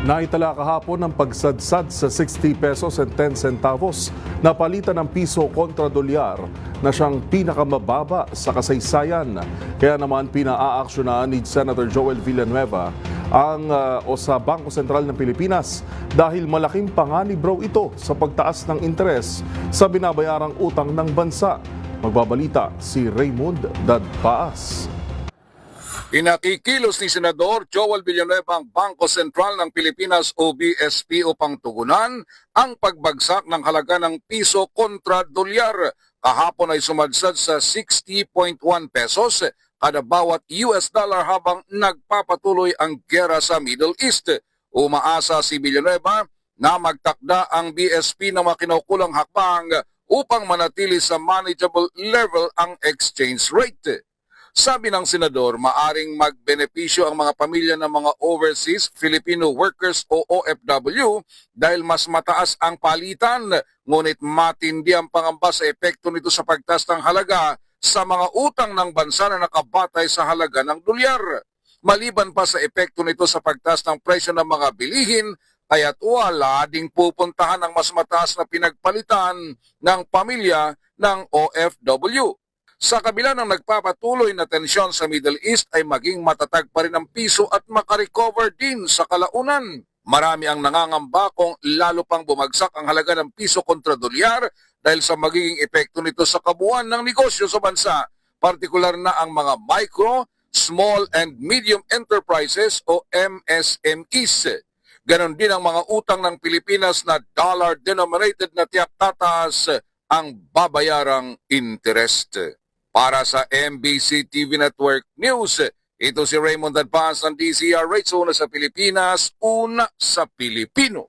Naitala kahapon ang pagsadsad sa 60 pesos and 10 centavos na palitan ng piso kontra dolyar na siyang pinakamababa sa kasaysayan. Kaya naman pinaaaksyonan ni Senator Joel Villanueva o sa Bangko Sentral ng Pilipinas dahil malaking panganib raw ito sa pagtaas ng interes sa binabayarang utang ng bansa. Magbabalita si Raymond Dadpaas. Inakikilos ni Senador Joel Villanueva ang Bangko Sentral ng Pilipinas o BSP upang tugunan ang pagbagsak ng halaga ng piso kontra dolyar. Kahapon ay sumadsad sa 60.1 pesos kada bawat US dollar habang nagpapatuloy ang giyera sa Middle East. Umaasa si Villanueva na magtakda ang BSP ng makinukulang hakbang upang manatili sa manageable level ang exchange rate. Sabi ng senador, maaring magbenepisyo ang mga pamilya ng mga overseas Filipino workers o OFW dahil mas mataas ang palitan, ngunit matindi ang pangamba sa epekto nito sa pagtaas ng halaga sa mga utang ng bansa na nakabatay sa halaga ng dolyar. Maliban pa sa epekto nito sa pagtaas ng presyo ng mga bilihin, kaya't wala ding pupuntahan ang mas mataas na pinagpalitan ng pamilya ng OFW. Sa kabila ng nagpapatuloy na tensyon sa Middle East ay maging matatag pa rin ang piso at makarecover din sa kalaunan. Marami ang nangangamba kung lalo pang bumagsak ang halaga ng piso kontra dolyar dahil sa magiging epekto nito sa kabuuan ng negosyo sa bansa, partikular na ang mga micro, small and medium enterprises o MSMEs. Ganon din ang mga utang ng Pilipinas na dollar-denominated na tiyak tataas ang babayarang interest. Para sa MBC TV Network News, ito si Raymond Dadpaas ng DZRH, una sa Pilipinas, una sa Pilipino.